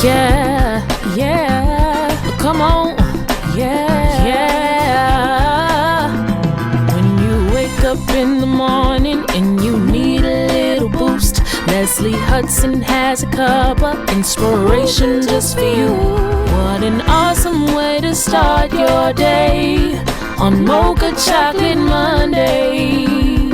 Yeah, yeah, come on. Yeah, yeah. When you wake up in the morning and you need a little boost, Leslie Hudson has a cup of inspiration just for you. What an awesome way to start your day on Mocha Chocolate Mondays.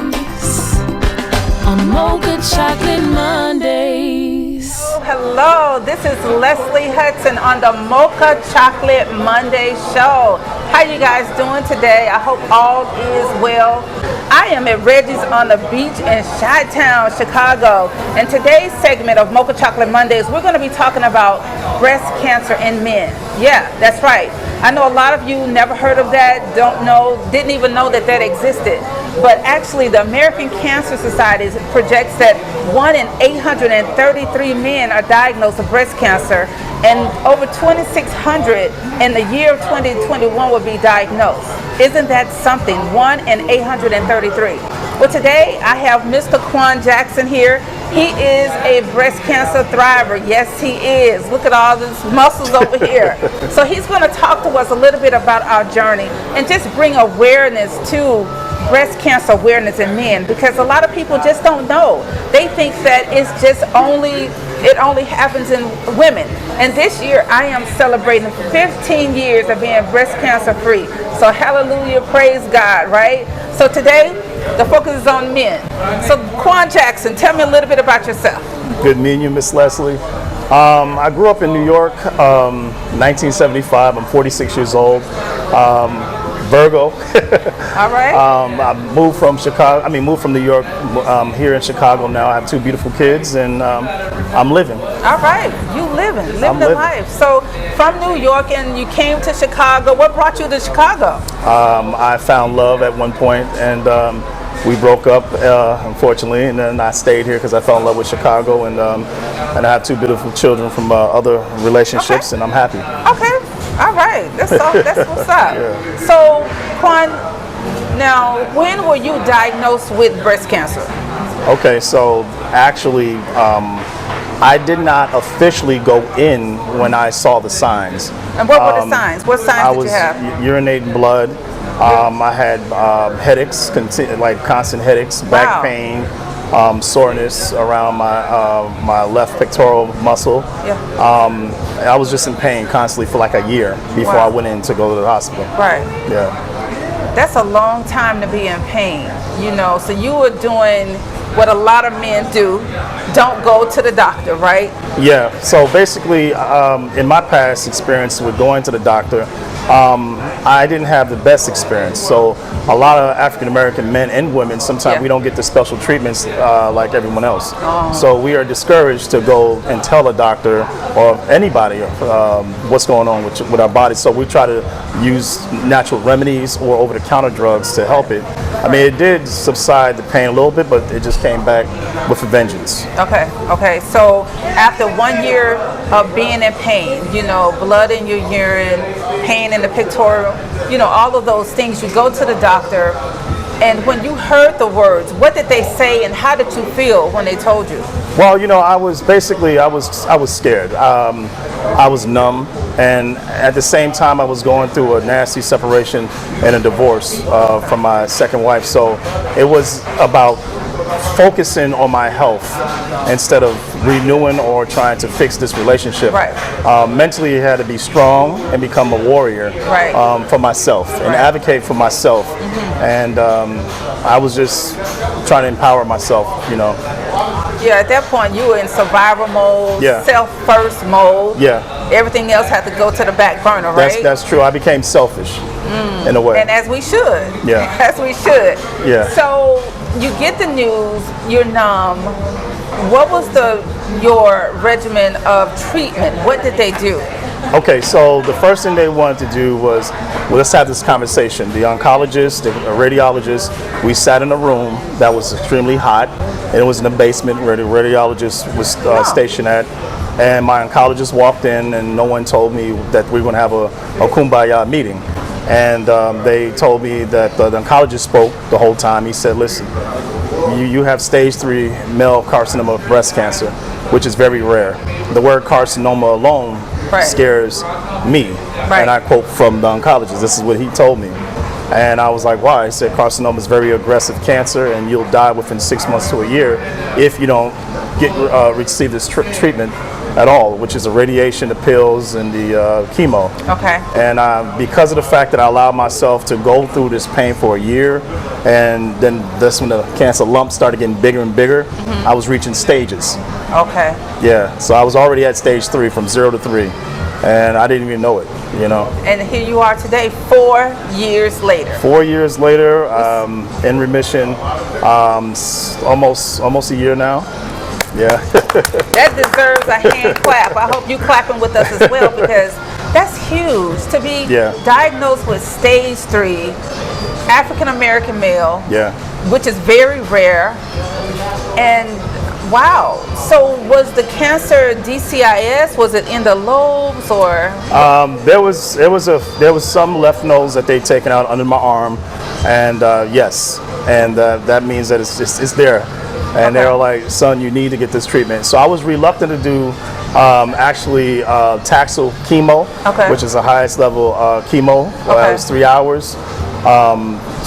On Mocha Chocolate Mondays. Hello, this is Leslie Hudson on the Mocha Chocolate Monday show. How you guys doing today? I hope all is well. I am at Reggie's on the beach in Chi-Town, Chicago. And today's segment of Mocha Chocolate Mondays, we're going to be talking about breast cancer in men. Yeah, that's right. I know a lot of you never heard of that, don't know, didn't even know that that existed. But actually, the American Cancer Society projects that 1 in 833 men are diagnosed with breast cancer, and over 2,600 in the year of 2021 will be diagnosed. Isn't that something? 1 in 833. Well, today I have Mr. Quann Jackson here. He is a breast cancer thriver. Yes, he is. Look at all these muscles over here. So he's going to talk to us a little bit about our journey and just bring awareness to breast cancer awareness in men, because a lot of people just don't know. They think that it only happens in women. And this year I am celebrating 15 years of being breast cancer free. So hallelujah, praise God, right? So today the focus is on men. So Quann Jackson, tell me a little bit about yourself. Good meeting you, Miss Leslie. I grew up in New York, 1975. I'm 46 years old. Virgo. All right. I moved from Chicago. Moved from New York. Here in Chicago now. I have 2 beautiful kids, and I'm living. All right, you living the life. So from New York, and you came to Chicago. What brought you to Chicago? I found love at one point, and we broke up, unfortunately, and then I stayed here because I fell in love with Chicago, and I have 2 beautiful children from other relationships, and I'm happy. Okay. All right, that's what's up. Yeah. So, Quann, now, when were you diagnosed with breast cancer? Okay, so actually, I did not officially go in when I saw the signs. And what were the signs? What signs did you have? I was urinating blood. I had headaches, like constant headaches, back pain. Soreness around my left pectoral muscle. Yeah. I was just in pain constantly for like a year before I went in to go to the hospital. Right. Yeah. That's a long time to be in pain, you know. So you were doing what a lot of men do, don't go to the doctor, right? Yeah. So basically, in my past experience with going to the doctor, I didn't have the best experience. So a lot of African American men and women, sometimes we don't get the special treatments like everyone else. So we are discouraged to go and tell a doctor or anybody what's going on with our bodies. So we try to use natural remedies or over-the-counter drugs to help it. I mean, it did subside the pain a little bit, but it just came back with a vengeance. Okay. So after 1 year of being in pain, you know, blood in your urine, pain in the pectoral, you know, all of those things, you go to the doctor, and when you heard the words, what did they say and how did you feel when they told you? Well, you know, I was scared. I was numb, and at the same time I was going through a nasty separation and a divorce from my second wife. So it was about focusing on my health instead of renewing or trying to fix this relationship. Right. Mentally, I had to be strong and become a warrior for myself and advocate for myself. And I was just trying to empower myself, you know. Yeah, at that point you were in survival mode, self-first mode. Yeah. Everything else had to go to the back burner, right? That's true. I became selfish in a way. And as we should. Yeah. As we should. Yeah. So you get the news, you're numb. What was your regimen of treatment? What did they do? Okay, so the first thing they wanted to do was, well, let's have this conversation. The oncologist, the radiologist, we sat in a room that was extremely hot, and it was in the basement where the radiologist was stationed at. And my oncologist walked in, and no one told me that we were going to have a kumbaya meeting. And they told me that the oncologist spoke the whole time. He said, listen, you have stage 3 male carcinoma of breast cancer, which is very rare. The word carcinoma alone scares me. And I quote from the oncologist, this is what he told me. And I was like, why? He said carcinoma is very aggressive cancer and you'll die within 6 months to a year if you don't receive this treatment at all, which is the radiation, the pills, and the chemo. Okay. And because of the fact that I allowed myself to go through this pain for a year, and then that's when the cancer lump started getting bigger and bigger, I was reaching stages. Okay. Yeah, so I was already at stage 3 from 0 to 3, and I didn't even know it, you know. And here you are today, 4 years later. 4 years later, in remission, almost a year now. Yeah. That deserves a hand clap. I hope you clapping with us as well, because that's huge to be diagnosed with stage 3, African American male, which is very rare. And wow, so was the cancer DCIS? Was it in the lobes or? There was some lymph nodes that they'd taken out under my arm, and yes, and that means that it's there. And they were like, son, you need to get this treatment. So I was reluctant to do actually Taxol chemo, which is the highest level chemo. It was 3 hours,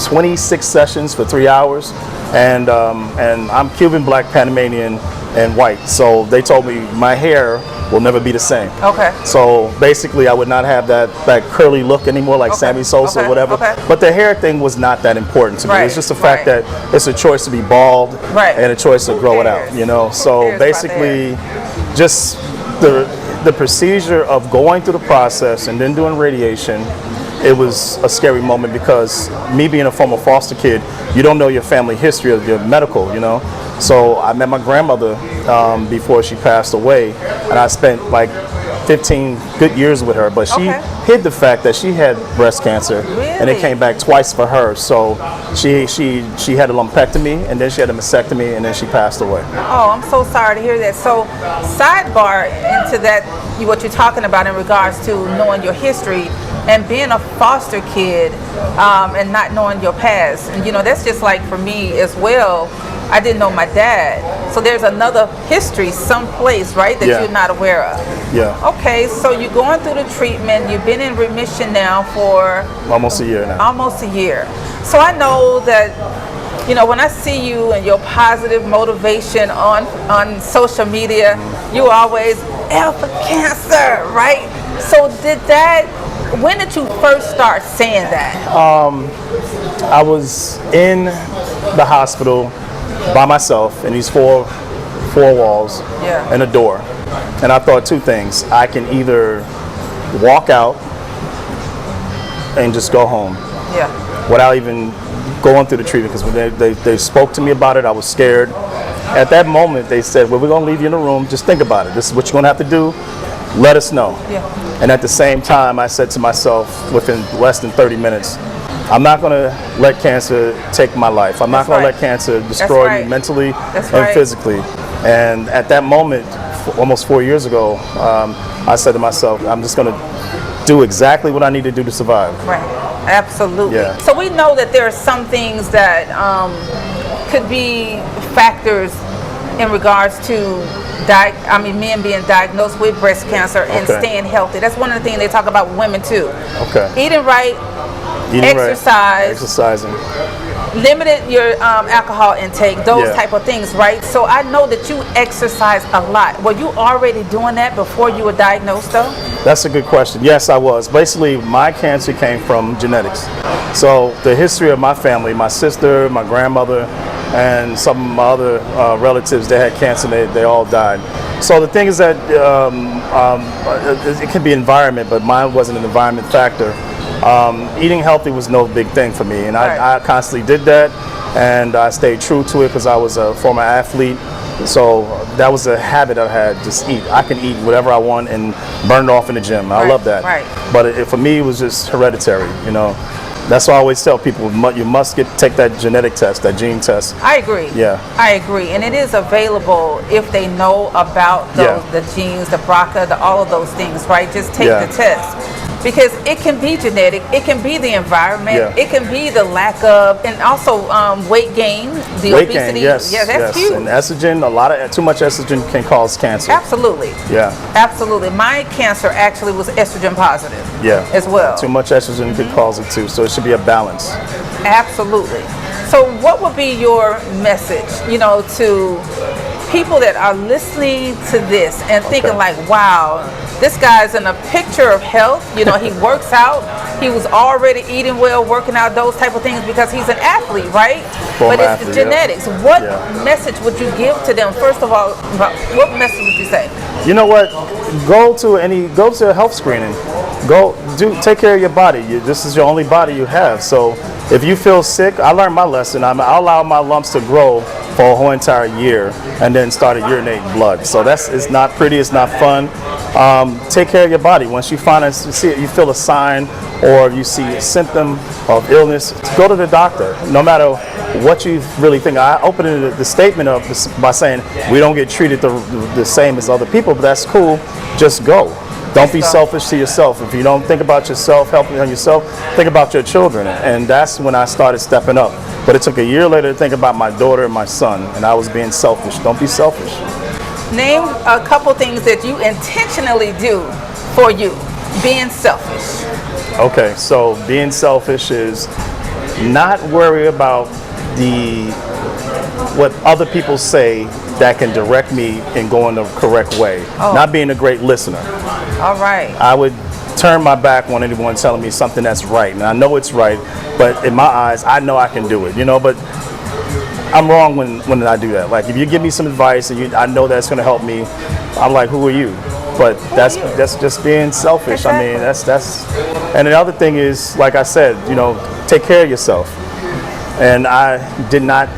26 sessions for 3 hours. And I'm Cuban, black, Panamanian, and white. So they told me my hair will never be the same. Okay. So basically I would not have that curly look anymore like Sammy Sosa or whatever. But the hair thing was not that important to me. It's just the fact that it's a choice to be bald and a choice to grow it out, you know. So basically just the procedure of going through the process and then doing radiation, it was a scary moment because me being a former foster kid, you don't know your family history of your medical, you know. So I met my grandmother before she passed away, and I spent like 15 good years with her, but she hid the fact that she had breast cancer, and it came back twice for her. So she had a lumpectomy, and then she had a mastectomy, and then she passed away. Oh, I'm so sorry to hear that. So sidebar into that, what you're talking about in regards to knowing your history and being a foster kid and not knowing your past. And you know, that's just like for me as well. I didn't know my dad. So there's another history someplace, right, that you're not aware of. Yeah. Okay, so you're going through the treatment. You've been in remission now for almost a year now. Almost a year. So I know that, you know, when I see you and your positive motivation on social media, you always Alpha Cancer, right? So when did you first start saying that? I was in the hospital by myself in these four walls and a door, and I thought two things: I can either walk out and just go home without even going through the treatment, because when they spoke to me about it, I was scared. At that moment they said, well, we're going to leave you in the room, just think about it, this is what you're going to have to do, let us know. And at the same time I said to myself, within less than 30 minutes, I'm not going to let cancer take my life. I'm not going to let cancer destroy me mentally and physically. And at that moment, almost 4 years ago, I said to myself, I'm just going to do exactly what I need to do to survive. Right, absolutely. So we know that there are some things that could be factors in regards to men being diagnosed with breast cancer and staying healthy. That's one of the things they talk about with women too. Eating right, exercising, limited your alcohol intake, those type of things, right? So I know that you exercise a lot. Were you already doing that before you were diagnosed though? That's a good question. Yes, I was. Basically, my cancer came from genetics. So the history of my family, my sister, my grandmother, and some of my other relatives, they had cancer, they all died. So the thing is that it can be environment, but mine wasn't an environment factor. Eating healthy was no big thing for me, and I constantly did that, and I stayed true to it because I was a former athlete. So that was a habit I had, just eat. I can eat whatever I want and burn it off in the gym. I love that. But for me, it was just hereditary, you know. That's why I always tell people, you must take that genetic test, that gene test. I agree. I agree. And it is available if they know about the genes, the BRCA, all of those things, right? Just take the test. because it can be genetic, it can be the environment, Yeah. it can be the lack of, and also weight gain, the Weight obesity. gain, yes, Yeah, that's huge. And estrogen, too much estrogen can cause cancer. Absolutely. Yeah. Absolutely. My cancer actually was estrogen positive. Yeah. As well. Too much estrogen could cause it too, so it should be a balance. Absolutely. So what would be your message, to people that are listening to this and thinking like, wow, this guy's in a picture of health. He works out. He was already eating well, working out, those type of things because he's an athlete, right? Former but it's athlete, the genetics. yeah. What Yeah. message would you give to them? First of all, what message would you say? You know what? Go to a health screening. Take care of your body. This is your only body you have. So if you feel sick, I learned my lesson. I'll allow my lumps to grow for a whole entire year and then started urinating blood. So it's not pretty, it's not fun. Take care of your body. Once you you feel a sign or you see a symptom of illness, go to the doctor. No matter what you really think. I opened the statement up by saying we don't get treated the same as other people, but that's cool. Just go. Don't be selfish to yourself. If you don't think about yourself, helping on yourself, think about your children. And that's when I started stepping up. But it took a year later to think about my daughter and my son, and I was being selfish. Don't be selfish. Name a couple things that you intentionally do for you, being selfish. Okay, so being selfish is not worry about what other people say that can direct me and go in the correct way. Not being a great listener. All right. I would turn my back on anyone telling me something that's right, and I know it's right, but in my eyes, I know I can do it, but I'm wrong when I do that. Like if you give me some advice and I know that's going to help me, I'm like, who are you? But that's just being selfish. Exactly. I mean, that's. And the other thing is, like I said, take care of yourself. And I did not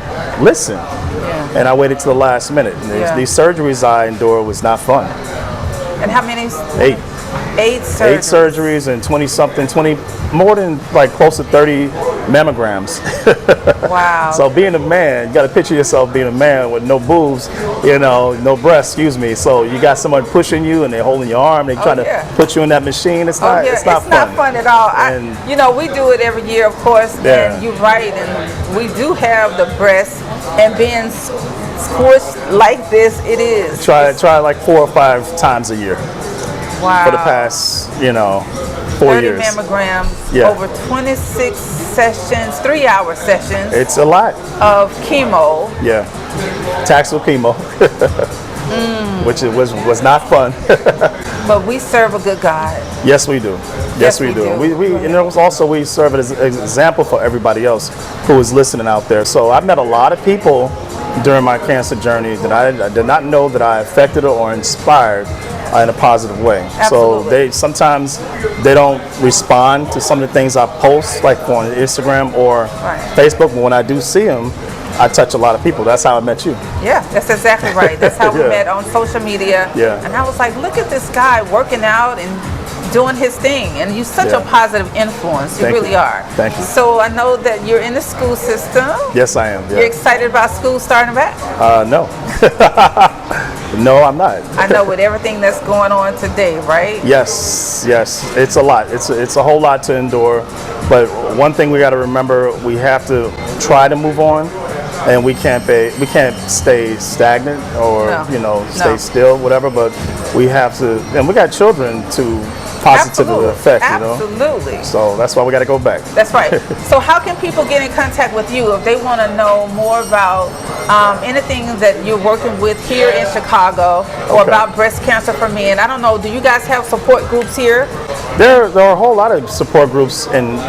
listen. Yeah. And I waited till the last minute. And these surgeries I endured was not fun. And how many? 8. 8 surgeries. 8 surgeries and more than like close to 30 mammograms. Wow. So being a man, you got to picture yourself being a man with no boobs, no breasts, excuse me. So you got someone pushing you and they're holding your arm, they're trying to put you in that machine. It's not fun. Not fun at all. We do it every year, of course, and you're right, and we do have the breasts, and being squished like this, it is. Try like 4 or 5 times a year. Wow. For the past, 4 years. 30 mammograms, Yeah. over 26 sessions, 3-hour sessions. It's a lot. Of chemo. Yeah. Taxable chemo. Which was not fun. But we serve a good God. Yes, we do. Yes, we do. And it was also, we serve as an example for everybody else who is listening out there. So I've met a lot of people during my cancer journey that I did not know that I affected or inspired in a positive way. Absolutely. So sometimes they don't respond to some of the things I post, like on Instagram or Facebook, but when I do see them, I touch a lot of people. That's how I met you. Yeah, that's exactly right. That's how we met on social media. Yeah. And I was like, look at this guy working out and doing his thing. And you're such a positive influence. You really are. Thank you. So I know that you're in the school system. Yes, I am. Yeah. You're excited about school starting back? No. No, I'm not. I know with everything that's going on today, right? Yes. It's a lot. It's a whole lot to endure. But one thing we got to remember, we have to try to move on. And we can't stay stagnant or stay still, whatever. But we have to, and we got children to positively affect. Absolutely. So that's why we got to go back. That's right. So how can people get in contact with you if they want to know more about anything that you're working with here in Chicago or about breast cancer for men? I don't know. Do you guys have support groups here? There are a whole lot of support groups in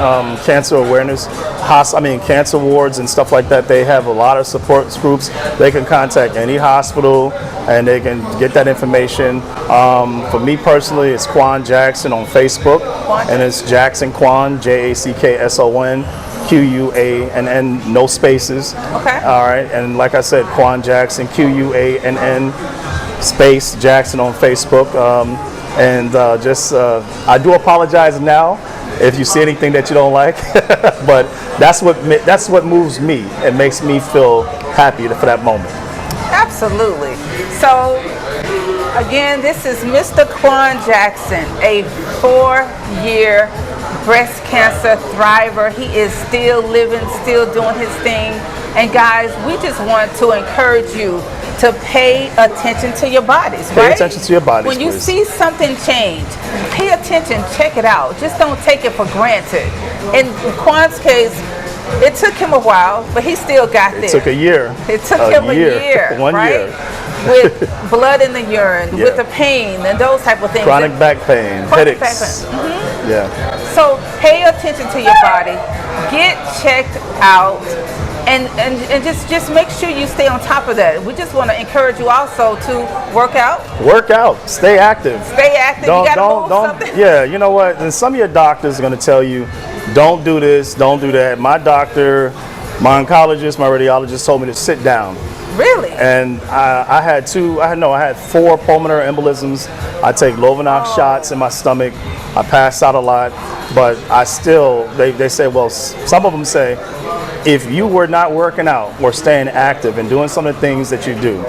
cancer awareness, cancer wards and stuff like that. They have a lot of support groups. They can contact any hospital and they can get that information. For me personally, it's Quann Jackson on Facebook, and it's Jackson Quann, Jackson Quann, no spaces. Okay. All right, and like I said, Quann Jackson, Quann space Jackson on Facebook. I do apologize now if you see anything that you don't like, but that's what moves me and makes me feel happy for that moment. Absolutely. So Again, this is Mr. Quann Jackson, a 4-year breast cancer thriver. He is still living, still doing his thing. And guys, we just want to encourage you to pay attention to your bodies, right? Pay attention to your bodies, When you please. see something change, pay attention, check it out. Just don't take it for granted. In Quann's case, it took him a while, but he still got there. It took a year. It took him a year, 1 right? year. With blood in the urine, with the pain, and those type of things. Chronic back pain, Chronic headaches. back pain. Yeah. So pay attention to your body. Get checked out. And just make sure you stay on top of that. We just want to encourage you also to work out. Work out. Stay active. Stay active. You gotta move something. Yeah, you know what? And some of your doctors are going to tell you, don't do this, don't do that. My doctor, my oncologist, my radiologist told me to sit down. Really? And I had 4 pulmonary embolisms. I take Lovenox shots in my stomach. I passed out a lot, but I still, they say, well, some of them say, if you were not working out or staying active and doing some of the things that you do,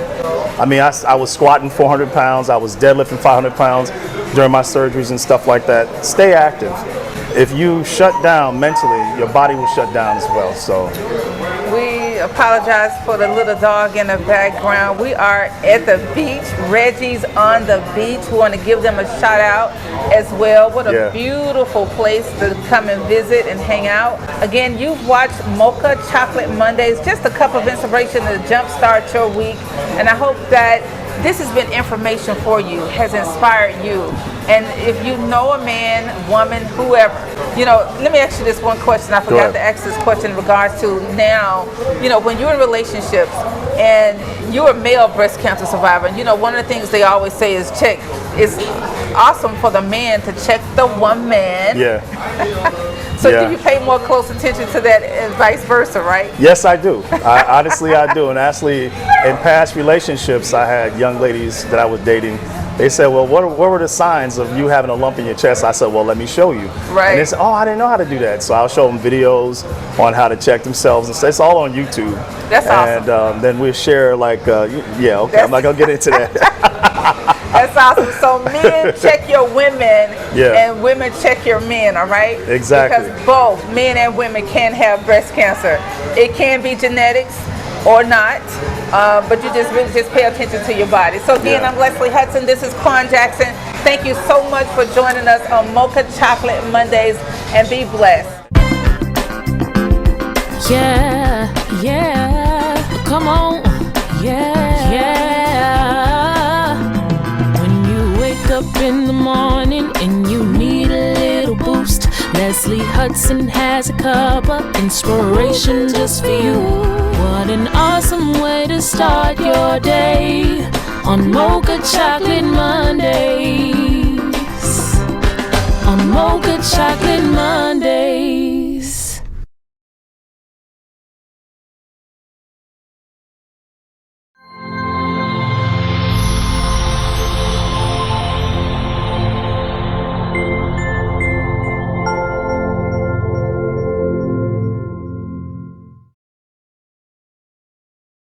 I mean, I was squatting 400 pounds, I was deadlifting 500 pounds during my surgeries and stuff like that. Stay active. If you shut down mentally, your body will shut down as well. So we apologize for the little dog in the background. We are at the beach. Reggie's on the beach. We want to give them a shout out as well. What a beautiful place to come and visit and hang out. Again, you've watched Mocha Chocolate Mondays, just a cup of inspiration to jumpstart your week. And I hope that this has been information for you, has inspired you. And if you know a man, woman, whoever, you know, let me ask you this one question. I forgot to ask this question in regards to now, you know, when you're in relationships and you're a male breast cancer survivor, and you know, one of the things they always say is check. It's awesome for the man to check the woman. yeah. So do you pay more close attention to that and vice versa, right? Yes, I do. Honestly, I do. And actually, in past relationships, I had young ladies that I was dating. They said, well, what were the signs of you having a lump in your chest? I said, well, let me show you. Right. And they said, oh, I didn't know how to do that. So I'll show them videos on how to check themselves. And so it's all on YouTube. That's awesome. And then we'll share like, I'm not going to get into that. That's awesome. So men check your women and women check your men, all right? Exactly. Because both men and women can have breast cancer. It can be genetics or not, but you just pay attention to your body. So again, I'm Leslie Hudson. This is Quann Jackson. Thank you so much for joining us on Mocha Chocolate Mondays, and be blessed. Yeah, yeah, come on, yeah, yeah. When you wake up in the morning and you need a little boost, Leslie Hudson has a cup of inspiration just for you. What an awesome way to start your day on Mocha Chocolate